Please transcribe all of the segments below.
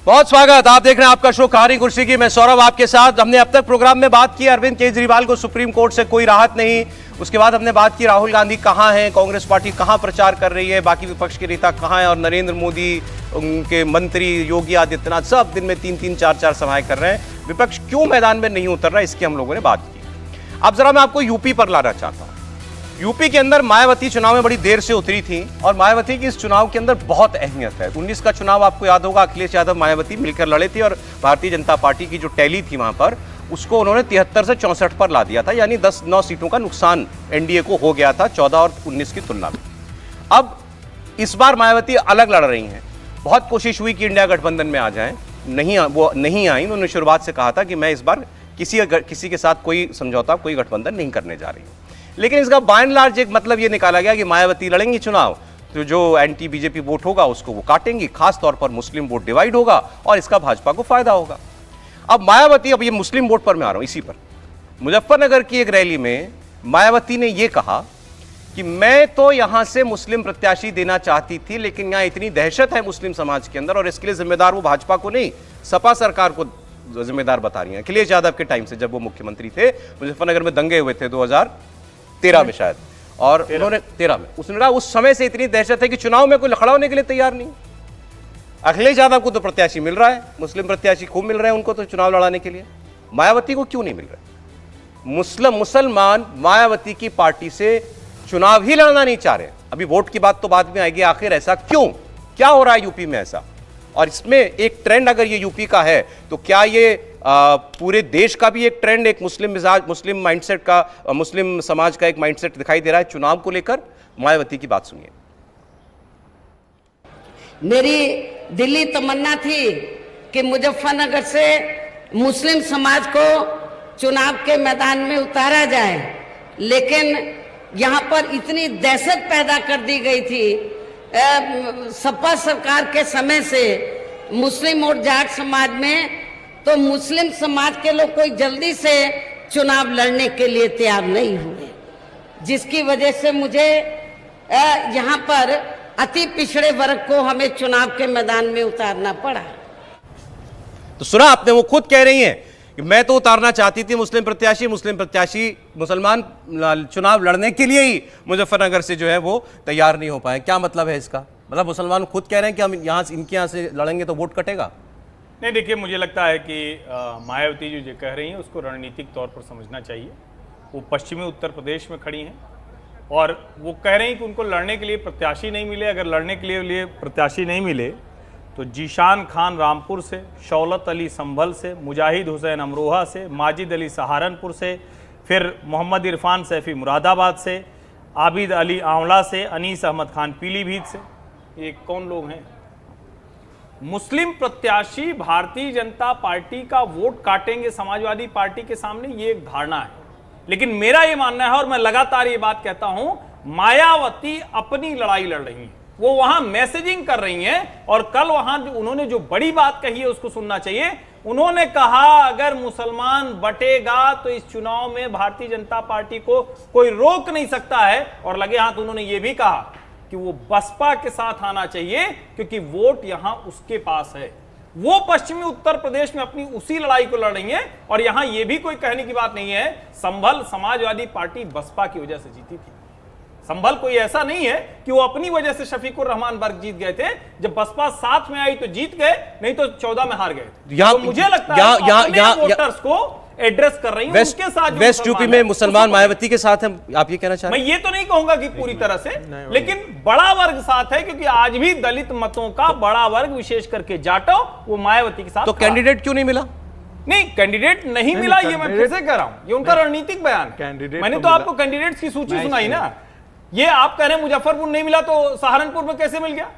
बहुत स्वागत। आप देख रहे हैं आपका शो कहानी कुर्सी की। मैं सौरभ आपके साथ। हमने अब तक प्रोग्राम में बात की अरविंद केजरीवाल को सुप्रीम कोर्ट से कोई राहत नहीं। उसके बाद हमने बात की राहुल गांधी कहां हैं, कांग्रेस पार्टी कहां प्रचार कर रही है, बाकी विपक्ष के नेता कहां हैं, और नरेंद्र मोदी, उनके मंत्री योगी आदित्यनाथ सब दिन में 3-3, 4-4 सभाएं कर रहे हैं। विपक्ष क्यों मैदान में नहीं उतर रहा, इसकी हम लोगों ने बात की। अब जरा मैं आपको यूपी पर लाना चाहता हूं। यूपी के अंदर मायावती चुनाव में बड़ी देर से उतरी थी और मायावती की इस चुनाव के अंदर बहुत अहमियत है। 19 का चुनाव आपको याद होगा, अखिलेश यादव मायावती मिलकर लड़े थे और भारतीय जनता पार्टी की जो टैली थी वहां पर, उसको उन्होंने 73 से 64 पर ला दिया था, यानी 10-9 सीटों का नुकसान एनडीए को हो गया था 14 और 19 की तुलना में। अब इस बार मायावती अलग लड़ रही हैं। बहुत कोशिश हुई कि इंडिया गठबंधन में आ जाएं, वो नहीं आई। उन्होंने शुरुआत से कहा था कि मैं इस बार किसी के साथ कोई समझौता, कोई गठबंधन नहीं करने जा रही हूं। लेकिन इसका बाय एंड लार्ज एक मतलब ये निकाला गया कि मायावती लड़ेंगी चुनाव तो जो एंटी बीजेपी वोट होगा उसको वो काटेंगी, खासतौर पर मुस्लिम वोट डिवाइड होगा और इसका भाजपा को फायदा होगा। अब मायावती, अब ये मुस्लिम वोट पर मैं आ रहा हूं, इसी पर मुजफ्फरनगर की एक रैली में मायावती ने यह कहा कि मैं तो यहां से मुस्लिम प्रत्याशी देना चाहती थी, लेकिन यहां इतनी दहशत है मुस्लिम समाज के अंदर और इसके लिए जिम्मेदार वो भाजपा को नहीं, सपा सरकार को जिम्मेदार बता रही है। अखिलेश यादव के टाइम से जब वो मुख्यमंत्री थे, मुजफ्फरनगर में दंगे हुए थे 2013 में शायद, और उन्होंने 13 में उसने कहा उस समय से इतनी दहशत है कि चुनाव में कोई खड़ा होने के लिए तैयार नहीं। अखिलेश यादव को तो प्रत्याशी मिल रहा है, मुस्लिम प्रत्याशी खूब मिल रहे हैं उनको तो चुनाव लड़ाने के लिए, मायावती को क्यों नहीं मिल रहा? मुसलमान मायावती की पार्टी से चुनाव ही लड़ना नहीं चाह रहे। अभी वोट की बात तो बाद में आएगी, आखिर ऐसा क्यों, क्या हो रहा है यूपी में ऐसा? और इसमें एक ट्रेंड अगर ये यूपी का है तो क्या ये पूरे देश का भी एक ट्रेंड, एक मुस्लिम माइंडसेट का, मुस्लिम समाज का एक माइंडसेट दिखाई दे रहा है चुनाव को लेकर? मायावती की बात सुनिए। मेरी दिली तमन्ना थी कि मुजफ्फरनगर से मुस्लिम समाज को चुनाव के मैदान में उतारा जाए, लेकिन यहां पर इतनी दहशत पैदा कर दी गई थी सपा सरकार के समय से मुस्लिम और जाट समाज में, तो मुस्लिम समाज के लोग कोई जल्दी से चुनाव लड़ने के लिए तैयार नहीं हुए, जिसकी वजह से मुझे यहाँ पर अति पिछड़े वर्ग को हमें चुनाव के मैदान में उतारना पड़ा। तो सुना आपने, वो खुद कह रही हैं कि मैं तो उतारना चाहती थी मुस्लिम प्रत्याशी मुसलमान चुनाव लड़ने के लिए ही मुजफ्फरनगर से जो है वो तैयार नहीं हो पाए। क्या मतलब है इसका? मतलब मुसलमान खुद कह रहे हैं कि हम इनके यहाँ से लड़ेंगे तो वोट कटेगा? नहीं, देखिए, मुझे लगता है कि मायावती जो कह रही हैं उसको रणनीतिक तौर पर समझना चाहिए। वो पश्चिमी उत्तर प्रदेश में खड़ी हैं और वो कह रही हैं कि उनको लड़ने के लिए प्रत्याशी नहीं मिले। अगर लड़ने के लिए प्रत्याशी नहीं मिले तो जीशान खान रामपुर से, शौलत अली संभल से, मुजाहिद हुसैन अमरोहा से, माजिद अली सहारनपुर से, फिर मोहम्मद इरफान सैफी मुरादाबाद से, आबिद अली आंवला से, अनीस अहमद खान पीलीभीत से। ये कौन लोग हैं? मुस्लिम प्रत्याशी भारतीय जनता पार्टी का वोट काटेंगे समाजवादी पार्टी के सामने, ये एक धारणा है। लेकिन मेरा ये मानना है और मैं लगातार ये बात कहता हूं, मायावती अपनी लड़ाई लड़ रही हैं, वो वहां मैसेजिंग कर रही हैं। और कल वहां उन्होंने जो बड़ी बात कही है उसको सुनना चाहिए। उन्होंने कहा अगर मुसलमान बटेगा तो इस चुनाव में भारतीय जनता पार्टी को कोई रोक नहीं सकता है। और लगे हाथ उन्होंने ये भी कहा कि वो बसपा के साथ आना चाहिए क्योंकि वोट यहां उसके पास है। वो पश्चिमी उत्तर प्रदेश में अपनी उसी लड़ाई को लड़ रही है। और यहां यह भी कोई कहने की बात नहीं है, संभल समाजवादी पार्टी बसपा की वजह से जीती थी। संभल कोई ऐसा नहीं है कि वो अपनी वजह से शफीकुर रहमान बर्ग जीत गए थे। जब बसपा साथ में आई तो जीत गए, नहीं तो 14 में हार गए थे। तो मुझे लगता है वोटर्स को एड्रेस कर रही है उनके साथ। वेस्ट यूपी में मुसलमान मायावती के साथ हैं, आप ये कहना चाह रहे हैं? मैं ये तो नहीं कहूंगा कि पूरी तरह से, लेकिन बड़ा वर्ग साथ है, क्योंकि आज भी दलित मतों का बड़ा वर्ग, विशेष करके जाटो, वो मायावती के साथ। तो कैंडिडेट क्यों नहीं मिला? नहीं, कैंडिडेट नहीं मिला, ये मैं फिर से कह रहा हूं, ये उनका रणनीतिक बयान है। मैंने तो आपको कैंडिडेट्स की सूची सुनाई ना। ये आप कह रहे हैं मुजफ्फरपुर नहीं मिला, तो सहारनपुर में कैसे मिल गया?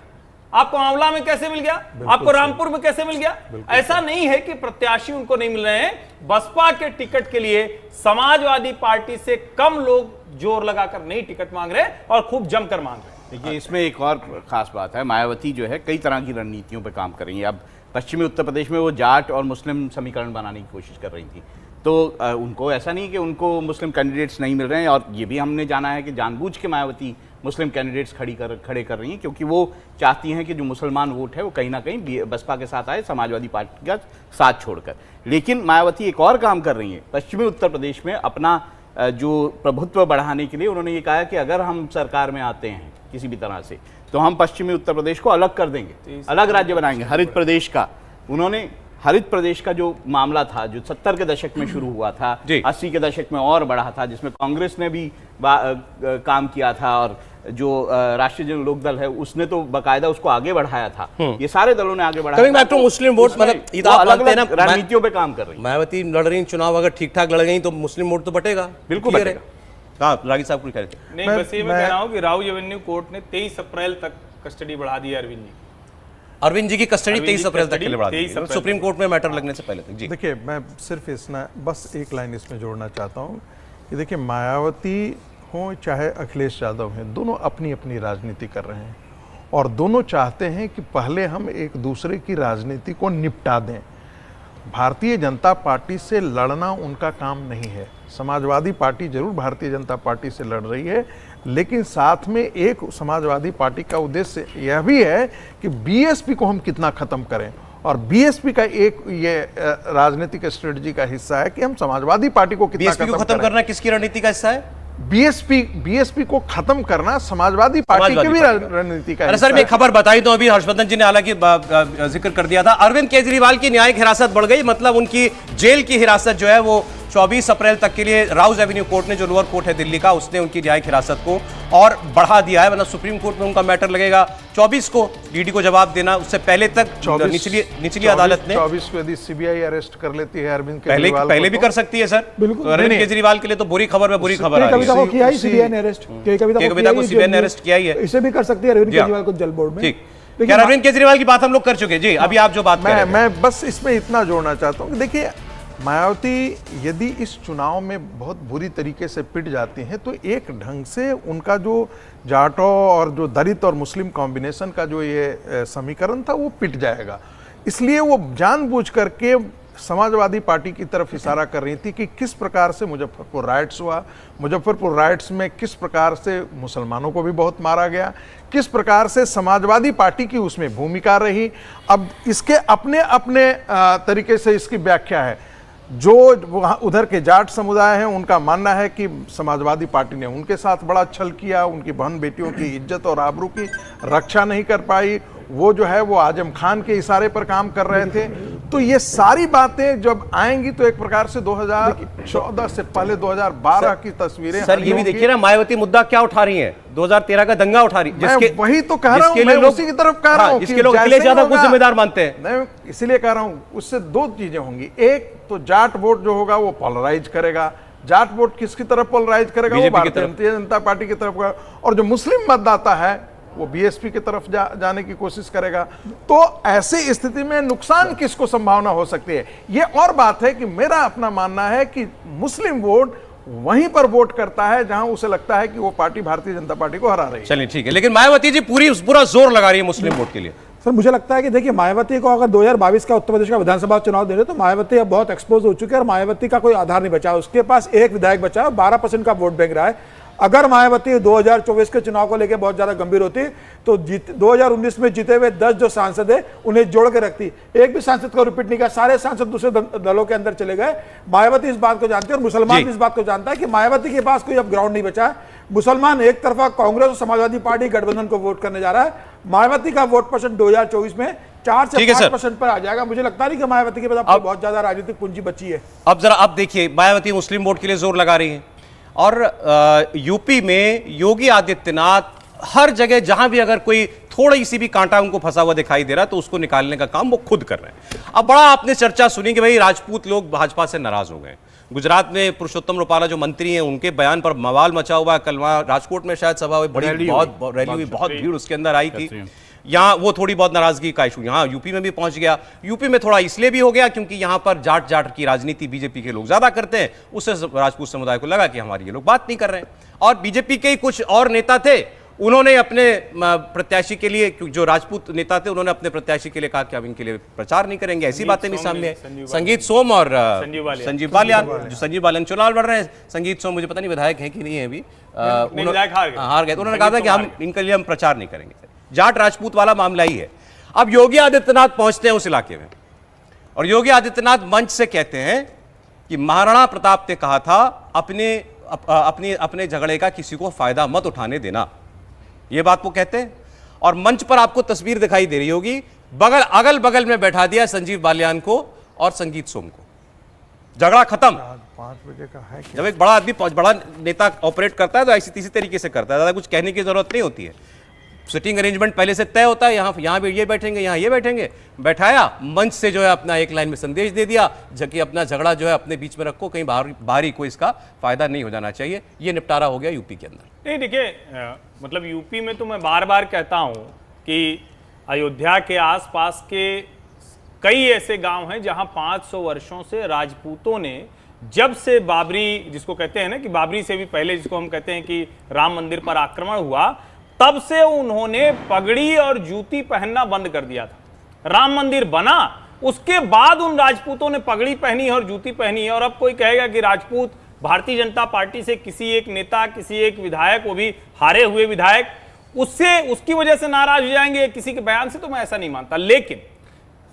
आपको आंवला में कैसे मिल गया? आपको रामपुर में कैसे मिल गया? ऐसा नहीं है कि प्रत्याशी उनको नहीं मिल रहे हैं। बसपा के टिकट के लिए समाजवादी पार्टी से कम लोग जोर लगाकर नहीं टिकट मांग रहे और खूब जमकर मांग रहे। देखिए, इसमें एक और खास बात है, मायावती जो है कई तरह की रणनीतियों पर काम कर रही है। अब पश्चिमी उत्तर प्रदेश में वो जाट और मुस्लिम समीकरण बनाने की कोशिश कर रही थी, तो उनको ऐसा नहीं कि उनको मुस्लिम कैंडिडेट्स नहीं मिल रहे हैं। और ये भी हमने जाना है कि जानबूझ के मायावती मुस्लिम कैंडिडेट्स खड़े कर रही हैं, क्योंकि वो चाहती हैं कि जो मुसलमान वोट है वो कहीं ना कहीं बसपा के साथ आए, समाजवादी पार्टी का साथ छोड़कर। लेकिन मायावती एक और काम कर रही हैं, पश्चिमी उत्तर प्रदेश में अपना जो प्रभुत्व बढ़ाने के लिए उन्होंने ये कहा कि अगर हम सरकार में आते हैं किसी भी तरह से, तो हम पश्चिमी उत्तर प्रदेश को अलग कर देंगे, अलग राज्य बनाएंगे, हरित प्रदेश का। उन्होंने हरित प्रदेश का जो मामला था, जो 70 के दशक में शुरू हुआ था, 80 के दशक में और बढ़ा था, जिसमें कांग्रेस ने भी काम किया था, और जो राष्ट्रीय जन लोक दल है उसने तो बाकायदा उसको आगे बढ़ाया था। ये सारे दलों ने आगे बढ़ाया। Coming back to Muslim vote, मतलब अलग-अलग रणनीतियों पे काम कर रही है। मायावती लड़ रही चुनाव, अगर ठीक ठाक लड़ गई तो मुस्लिम वोट तो बटेगा, बिल्कुल बटेगा। हाँ, रागी साहब कुछ कह रहे थे। नहीं, बस ये मैं कह रहा हूँ कि राउज एवेन्यू कोर्ट ने 23 अप्रैल तक कस्टडी बढ़ा दी है अरविंद जी की कस्टडी 23 अप्रैल तक के लिए बढ़ा दी, सुप्रीम कोर्ट में मैटर लगने से पहले तक। जी देखिए, मैं सिर्फ बस एक लाइन इसमें जोड़ना चाहता हूँ कि देखिए, मायावती हो चाहे अखिलेश यादव हैं, दोनों अपनी अपनी राजनीति कर रहे हैं और दोनों चाहते हैं कि पहले हम एक दूसरे की राजनीति को निपटा दें। भारतीय जनता पार्टी से लड़ना उनका काम नहीं है। समाजवादी पार्टी जरूर भारतीय जनता पार्टी से लड़ रही है, लेकिन साथ में एक समाजवादी पार्टी का उद्देश्य यह भी है कि बीएसपी को हम कितना खत्म करें, और बीएसपी का एक ये राजनीतिक स्ट्रेटजी का हिस्सा है कि हम समाजवादी पार्टी को कितना खत्म करना किसकी रणनीति का हिस्सा है? बीएसपी को खत्म करना समाजवादी पार्टी की भी रणनीति का। अरे सर, मैं खबर बताई तो अभी हर्षवर्धन जी ने हालांकि जिक्र कर दिया था, अरविंद केजरीवाल की न्यायिक हिरासत बढ़ गई, मतलब उनकी जेल की हिरासत जो है वो 24 अप्रैल तक के लिए राउज एवेन्यू कोर्ट ने, जो लोअर कोर्ट है दिल्ली का, उसने उनकी न्यायिक हिरासत को और बढ़ा दिया है। मतलब सुप्रीम कोर्ट में उनका मैटर लगेगा 24 को डीडी को जवाब देना, उससे पहले तक निचली अदालत ने 24 को यदि सीबीआई अरेस्ट कर लेती है अरविंद केजरीवाल, पहले भी कर सकती है सर। बिल्कुल, अरविंद केजरीवाल के लिए तो बुरी खबर में बुरी खबर कविता को किया ही सीबीआई ने अरेस्ट, कविता को सीबीआई ने अरेस्ट किया ही है, इसे भी कर सकती है अरविंद केजरीवाल को जल बोर्ड में। ठीक, क्या अरविंद केजरीवाल की बात हम लोग कर चुके हैं जी, अभी आप जो बात कर रहे हैं। मैं बस इसमें इतना जोड़ना चाहता हूँ कि देखिए, मायावती यदि इस चुनाव में बहुत बुरी तरीके से पिट जाती हैं तो एक ढंग से उनका जो जाटो और जो दलित और मुस्लिम कॉम्बिनेशन का जो ये समीकरण था वो पिट जाएगा। इसलिए वो जानबूझ करके समाजवादी पार्टी की तरफ इशारा कर रही थी कि किस प्रकार से मुजफ्फरपुर राइट्स हुआ, मुजफ्फरपुर राइट्स में किस प्रकार से मुसलमानों को भी बहुत मारा गया, किस प्रकार से समाजवादी पार्टी की उसमें भूमिका रही। अब इसके अपने अपने तरीके से इसकी व्याख्या है। जो वहाँ उधर के जाट समुदाय हैं उनका मानना है कि समाजवादी पार्टी ने उनके साथ बड़ा छल किया, उनकी बहन बेटियों की इज्जत और आबरू की रक्षा नहीं कर पाई, वो जो है वो आजम खान के इशारे पर काम कर रहे थे। तो ये सारी बातें जब आएंगी तो एक प्रकार से 2014 से पहले 2012 की तस्वीरें। सर ये भी देखिए ना, मायावती मुद्दा क्या उठा रही है, 2013 का दंगा उठा रही है, जिसके वही तो कह रहा हूं, मैं उसी की तरफ कह रहा हूं, जिसके लोग अखिलेश यादव को जिम्मेदार मानते हैं। मैं इसीलिए कह रहा हूं, उससे दो चीजें होंगी। एक तो जाट वोट जो होगा वो पोलराइज करेगा। जाट वोट किसकी तरफ पोलराइज करेगा? वो भारतीय जनता पार्टी की तरफ, और जो मुस्लिम मतदाता है वो बीएसपी की तरफ जाने की कोशिश करेगा। तो ऐसी स्थिति में नुकसान किसको संभावना हो सकती है? ये और बात है कि मेरा अपना मानना है कि मुस्लिम वोट वहीं पर वोट करता है जहां उसे लगता है कि वो पार्टी भारतीय जनता पार्टी को हरा रही है। चलिए ठीक है, लेकिन मायावती जी पूरा जोर लगा रही है मुस्लिम वोट के लिए। सर मुझे लगता है कि देखिए, मायावती को अगर 2022 का उत्तर प्रदेश का विधानसभा चुनाव दे रहे तो मायावती अब बहुत एक्सपोज हो चुकी है और मायावती का कोई आधार नहीं बचा। उसके पास एक विधायक बचा है, 12% का वोट बैंक रहा है। अगर मायावती 2024 के चुनाव को लेकर बहुत ज्यादा गंभीर होती तो 2019 में जीते हुए 10 जो सांसद है उन्हें जोड़ के रखती। एक भी सांसद को रिपीट नहीं किया, सारे सांसद दूसरे दलों के अंदर चले गए। मायावती इस बात को जानती है और मुसलमान भी इस बात को जानता है कि मायावती के पास कोई अब ग्राउंड नहीं बचा है। मुसलमान एक तरफा कांग्रेस और समाजवादी पार्टी गठबंधन को वोट करने जा रहा है। मायावती का वोट परसेंट 2024 में 4 से 5% पर आ जाएगा। मुझे लगता नहीं कि मायावती के पास बहुत ज्यादा राजनीतिक पूंजी बची है। अब जरा अब देखिए, मायावती मुस्लिम वोट के लिए जोर लगा रही है और यूपी में योगी आदित्यनाथ हर जगह जहां भी अगर कोई थोड़ी सी भी कांटा उनको फंसा हुआ दिखाई दे रहा है तो उसको निकालने का काम वो खुद कर रहे हैं। अब बड़ा आपने चर्चा सुनी कि भाई राजपूत लोग भाजपा से नाराज हो गए। गुजरात में पुरुषोत्तम रूपाला जो मंत्री हैं उनके बयान पर बवाल मचा हुआ है। कल वहां राजकोट में शायद सभा हुई, बड़ी बहुत रैली हुई, बहुत भीड़ उसके अंदर आई थी। यहाँ वो थोड़ी बहुत नाराजगी का इशू यहाँ यूपी में भी पहुंच गया। यूपी में थोड़ा इसलिए भी हो गया क्योंकि यहाँ पर जाट की राजनीति बीजेपी के लोग ज्यादा करते हैं। उससे राजपूत समुदाय को लगा कि हमारी ये लोग बात नहीं कर रहे हैं। और बीजेपी के ही कुछ और नेता थे, उन्होंने अपने प्रत्याशी के लिए, जो राजपूत नेता थे, उन्होंने अपने प्रत्याशी के लिए कहा कि हम इनके लिए प्रचार नहीं करेंगे। ऐसी बातें भी सामने आई। संगीत सोम और संजीव बालियान, जो संजीव बालियान चुनाव लड़ रहे हैं। संगीत सोम मुझे पता नहीं विधायक है कि नहीं है अभी, हार गए। उन्होंने कहा था कि हम इनके लिए हम प्रचार नहीं करेंगे। जाट राजपूत वाला मामला ही है। अब योगी आदित्यनाथ पहुंचते हैं उस इलाके में और योगी आदित्यनाथ मंच से कहते हैं कि महाराणा प्रताप ने कहा था अपने झगड़े का किसी को फायदा मत उठाने देना, यह बात वो कहते हैं। और मंच पर आपको तस्वीर दिखाई दे रही होगी, अगल बगल में बैठा दिया संजीव बालियान को और संगीत सोम को। झगड़ा खत्म। 5 बजे का है क्या? जब एक बड़ा आदमी, बड़ा नेता ऑपरेट करता है तो ऐसी तीसरी तरीके से करता है, ज्यादा कुछ कहने की जरूरत नहीं होती है। सिटिंग अरेंजमेंट पहले से तय होता है, यहाँ भी ये बैठेंगे, यहाँ ये बैठेंगे, बैठाया, मंच से जो है अपना एक लाइन में संदेश दे दिया कि अपना झगड़ा जो है अपने बीच में रखो, कहीं बाहरी कोई इसका फायदा नहीं हो जाना चाहिए। ये निपटारा हो गया यूपी के अंदर। नहीं देखिए, मतलब यूपी में तो मैं बार बार कहता हूं कि अयोध्या के आसपास के कई ऐसे गांव हैं जहां 500 वर्षों से राजपूतों ने, जब से बाबरी, जिसको कहते हैं ना कि बाबरी से भी पहले जिसको हम कहते हैं कि राम मंदिर पर आक्रमण हुआ, तब से उन्होंने पगड़ी और जूती पहनना बंद कर दिया था। राम मंदिर बना, उसके बाद उन राजपूतों ने पगड़ी पहनी है और जूती पहनी है। और अब कोई कहेगा कि राजपूत भारतीय जनता पार्टी से किसी एक नेता, किसी एक विधायक, वो भी हारे हुए विधायक, उसकी वजह से नाराज हो जाएंगे किसी के बयान से, तो मैं ऐसा नहीं मानता। लेकिन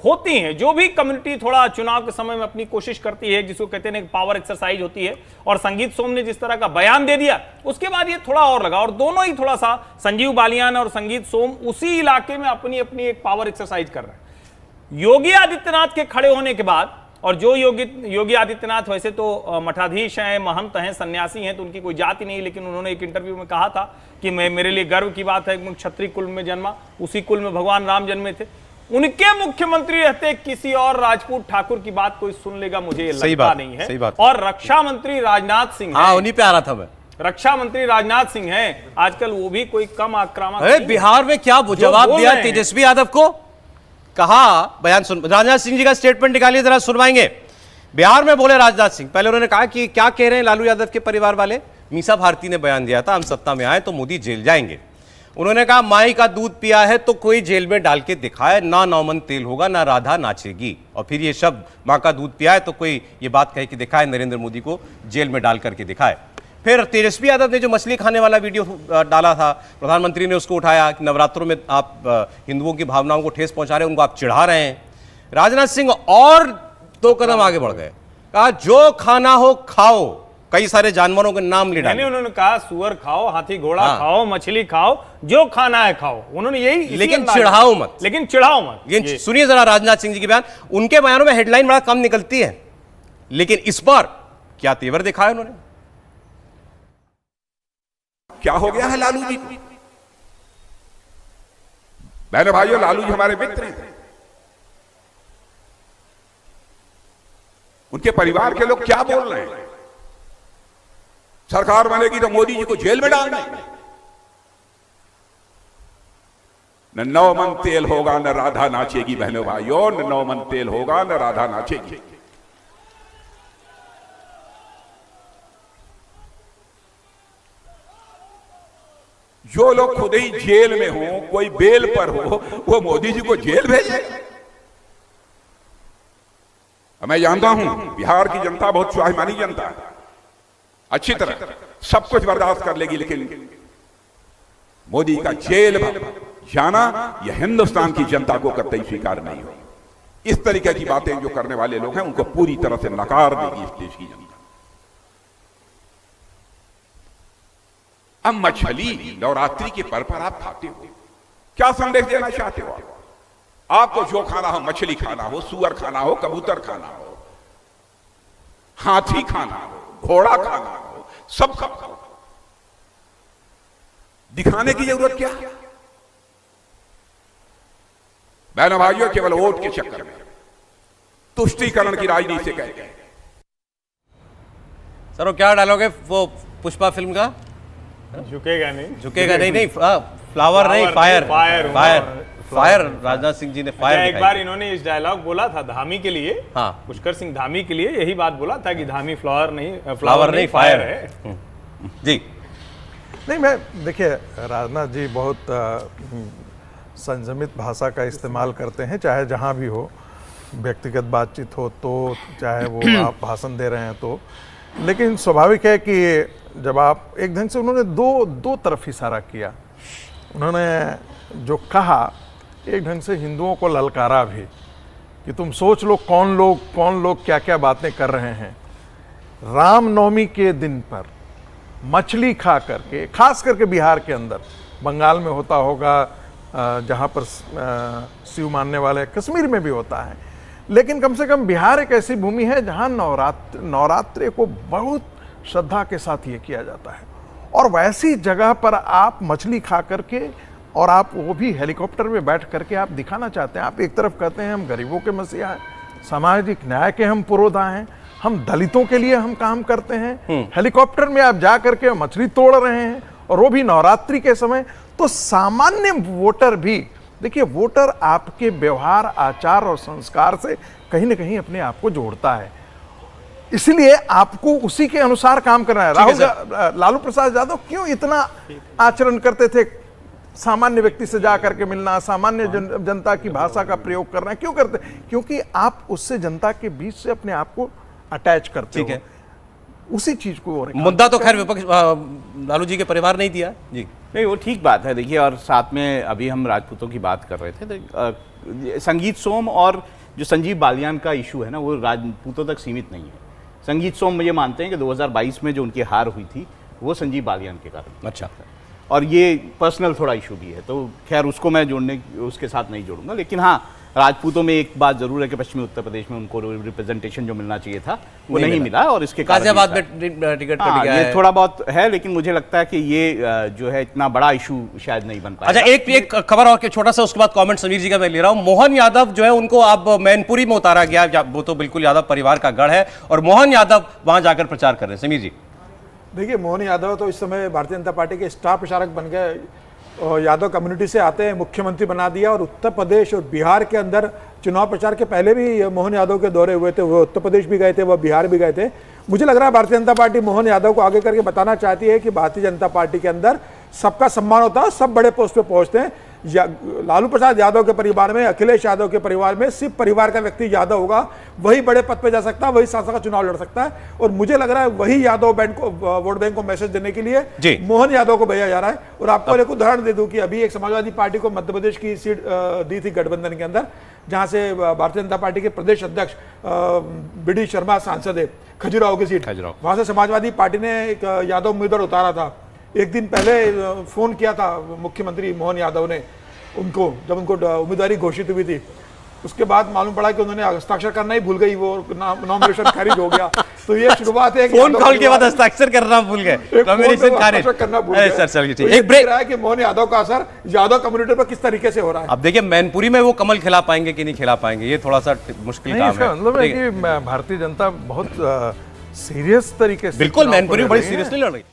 होती हैं जो भी कम्युनिटी थोड़ा चुनाव के समय में अपनी कोशिश करती है, जिसको कहते हैं पावर एक्सरसाइज होती है, और संगीत सोम ने जिस तरह का बयान दे दिया, उसके बाद ये थोड़ा और लगा। और दोनों ही थोड़ा सा, संजीव बालियान और संगीत सोम उसी इलाके में अपनी अपनी एक पावर एक्सरसाइज कर रहे हैं। योगी आदित्यनाथ के खड़े होने के बाद, और जो योगी आदित्यनाथ वैसे तो मठाधीश हैं, महंत हैं, सन्यासी हैं, तो उनकी कोई जाति नहीं, लेकिन उन्होंने एक इंटरव्यू में कहा था कि मेरे लिए गर्व की बात है, मैं क्षत्रिय कुल में जन्मा, उसी कुल में भगवान राम जन्मे थे। उनके मुख्यमंत्री रहते किसी और राजपूत ठाकुर की बात कोई सुन लेगा, मुझे लगता नहीं है। सही बात। और रक्षा मंत्री राजनाथ सिंह, हाँ, उन्हीं पे आ रहा था मैं। रक्षा मंत्री राजनाथ सिंह हैं, आजकल वो भी कोई कम आक्रामक। अरे बिहार में क्या जवाब दिया तेजस्वी यादव को, कहा बयान सुन, राजनाथ सिंह जी का स्टेटमेंट निकालिए जरा, सुनवाएंगे। बिहार में बोले राजनाथ सिंह, पहले उन्होंने कहा कि क्या कह रहे हैं लालू यादव के परिवार वाले, मीसा भारती ने बयान दिया था हम सत्ता में आए तो मोदी जेल जाएंगे। उन्होंने कहा माई का दूध पिया है तो कोई जेल में डाल के दिखाए, ना नौमन तेल होगा ना राधा नाचेगी। और फिर ये शब्द मां का दूध पिया है तो कोई ये बात कह के दिखाए, नरेंद्र मोदी को जेल में डाल करके दिखाए। फिर तेजस्वी यादव ने जो मछली खाने वाला वीडियो डाला था, प्रधानमंत्री ने उसको उठाया कि नवरात्रों में आप हिंदुओं की भावनाओं को ठेस पहुंचा रहे हैं, उनको आप चिढ़ा रहे हैं। राजनाथ सिंह और 2 कदम आगे बढ़ गए, कहा जो खाना हो खाओ, कई सारे जानवरों के नाम ले डाले। उन्होंने कहा सुअर खाओ, हाथी घोड़ा खाओ, मछली खाओ, जो खाना है खाओ। उन्होंने यही, लेकिन चिढ़ाओ मत, लेकिन चिढ़ाओ मत। ये सुनिए जरा राजनाथ सिंह जी के बयान। उनके बयानों में हेडलाइन बड़ा कम निकलती है, लेकिन इस बार क्या तेवर दिखाया उन्होंने। क्या हो गया है लालू जी को? बहनों भाइयों, लालू जी हमारे मित्र हैं, उनके परिवार के लोग क्या बोल रहे हैं? सरकार बनेगी तो मोदी जी को जेल में डाल देंगे। न 9 मन तेल होगा न राधा नाचेगी। बहनों भाइयों, न 9 मन तेल होगा न राधा नाचेगी। जो लोग खुद ही जेल में हो, कोई बेल पर हो, वो मोदी जी को जेल भेजेगा। मैं जानता हूं बिहार की जनता बहुत स्वाभिमानी जनता है, अच्छी तरह सब कुछ बर्दाश्त कर लेगी, लेकिन मोदी का जेल जाना यह हिंदुस्तान की जनता को कतई स्वीकार नहीं हो। इस तरीके की बातें जो करने वाले लोग हैं उनको पूरी तरह से नकार देगी इस देश की जनता। अब मछली नवरात्रि के पर्व पर आप खाते हो, क्या संदेश देना चाहते हो? आपको जो खाना हो, मछली खाना हो, सुअर खाना हो, कबूतर खाना हो, हाथी खाना हो, घोड़ा खाना हो, सब खाओ। दिखाने की जरूरत क्या है? बहनों भाइयों, केवल वोट के चक्कर में तुष्टीकरण की राजनीति से कहते हैं। सर वो क्या डालोगे वो पुष्पा फिल्म का? झुकेगा नहीं, झुकेगा नहीं, फ्लावर नहीं, fire fire fire. Rajnath Singh ji ने फायर। एक बार इन्होंने इस डायलॉग बोला था धामी के लिए, हाँ, पुष्कर सिंह धामी के लिए यही बात बोला था कि धामी फ्लावर नहीं फायर है। जी नहीं, मैं देखिए राजनाथ जी बहुत संयमित भाषा का इस्तेमाल करते हैं, चाहे जहाँ भी हो, व्यक्तिगत बातचीत हो तो, चाहे वो आप भाषण दे रहे हैं तो। लेकिन स्वाभाविक है कि जब आप एक ढंग से उन्होंने दो तरफ इशारा किया, उन्होंने जो कहा एक ढंग से हिंदुओं को ललकारा भी कि तुम सोच लो कौन लोग क्या क्या बातें कर रहे हैं। रामनवमी के दिन पर मछली खा करके, खास करके बिहार के अंदर, बंगाल में होता होगा, जहाँ पर शिव मानने वाले, कश्मीर में भी होता है, लेकिन कम से कम बिहार एक ऐसी भूमि है जहाँ नवरात्रि को बहुत श्रद्धा के साथ ये किया जाता है। और वैसी जगह पर आप मछली खा करके, और आप वो भी हेलीकॉप्टर में बैठ करके आप दिखाना चाहते हैं, आप एक तरफ कहते हैं हम गरीबों के मसीहा हैं, सामाजिक न्याय के हम पुरोधा हैं, हम दलितों के लिए हम काम करते हैं, हेलीकॉप्टर में आप जा करके मछली तोड़ रहे हैं, और वो भी नवरात्रि के समय। तो सामान्य वोटर भी, देखिए वोटर आपके व्यवहार, आचार और संस्कार से कहीं ना कहीं अपने आप को जोड़ता है, इसलिए आपको उसी के अनुसार काम करना है। लालू प्रसाद यादव क्यों इतना आचरण करते थे, सामान्य व्यक्ति से जा करके मिलना, सामान्य जनता की भाषा का प्रयोग करना क्यों करते? क्योंकि आप उससे जनता के बीच से अपने आप को अटैच करते हो। उसी चीज को मुद्दा तो खैर विपक्ष लालू जी के परिवार नहीं दिया जी। नहीं, वो ठीक बात है। देखिए, और साथ में अभी हम राजपूतों की बात कर रहे थे, संगीत सोम और जो संजीव बालियान का इशू है ना, वो राजपूतों तक सीमित नहीं है। संगीत सोम ये मानते हैं कि 2022 में जो उनकी हार हुई थी वो संजीव बालियान के कारण। अच्छा। और ये पर्सनल थोड़ा इशू भी है, तो खैर उसको मैं उसके साथ नहीं जोड़ूंगा। लेकिन हाँ, राजपूतों में एक बात जरूर है कि पश्चिमी उत्तर प्रदेश में उनको रिप्रेजेंटेशन जो मिलना चाहिए था वो नहीं मिला, और इसके गाजियाबाद में टिकट कट गया है। ये थोड़ा बहुत है, लेकिन मुझे लगता है कि ये जो है इतना बड़ा इशू शायद नहीं बन पाया। अच्छा, एक खबर और छोटा सा, उसके बाद कमेंट समीर जी का मैं ले रहा हूं। मोहन यादव जो है उनको अब मैनपुरी में उतारा गया, वो तो बिल्कुल यादव परिवार का गढ़ है, और मोहन यादव वहां जाकर प्रचार कर रहे हैं। समीर जी देखिए, मोहन यादव तो इस समय भारतीय जनता पार्टी के स्टार प्रचारक बन गए, और यादव कम्युनिटी से आते हैं, मुख्यमंत्री बना दिया, और उत्तर प्रदेश और बिहार के अंदर चुनाव प्रचार के पहले भी मोहन यादव के दौरे हुए थे, वो उत्तर प्रदेश भी गए थे, वो बिहार भी गए थे। मुझे लग रहा है भारतीय जनता पार्टी मोहन यादव को आगे करके बताना चाहती है कि भारतीय जनता पार्टी के अंदर सबका सम्मान होता है, सब बड़े पोस्ट पे पहुंचते हैं। लालू प्रसाद यादव के परिवार में, अखिलेश यादव के परिवार में सिर्फ परिवार का व्यक्ति यादव होगा, वही बड़े पद पे जा सकता है, वही सांसद का चुनाव लड़ सकता है। और मुझे लग रहा है वही यादव बैंक को, वोट बैंक को मैसेज देने के लिए मोहन यादव को भेजा जा रहा है। और आपको एक उदाहरण दे दूं कि अभी एक समाजवादी पार्टी को मध्य प्रदेश की सीट दी थी गठबंधन के अंदर, जहां से भारतीय जनता पार्टी के प्रदेश अध्यक्ष बी.डी. शर्मा सांसद है, खजुराहो की सीट, वहां से समाजवादी पार्टी ने एक यादव उम्मीदवार उतारा था। एक दिन पहले फोन किया था मुख्यमंत्री मोहन यादव ने उनको, जब उनको उम्मीदवारी घोषित हुई थी। उसके बाद मालूम पड़ा कि उन्होंने हस्ताक्षर करना ही भूल गई, वो नॉमिनेशन खारिज हो गया। तो ये शुरुआत है, फोन कॉल के बाद हस्ताक्षर करना भूल गए, नॉमिनेशन खारिज करना भूल गए। सर चलिए ठीक, एक ब्रेक रहा है कि मोहन यादव का असर यादव कम्युनिटी पर किस तरीके से हो रहा है। अब देखिए मैनपुरी में वो कमल खिला पाएंगे कि नहीं खिला पाएंगे, ये थोड़ा सा मुश्किल काम है। मतलब है कि भारतीय जनता बहुत सीरियस तरीके से, बिल्कुल मैनपुरी बड़ी सीरियसली लड़ रही है।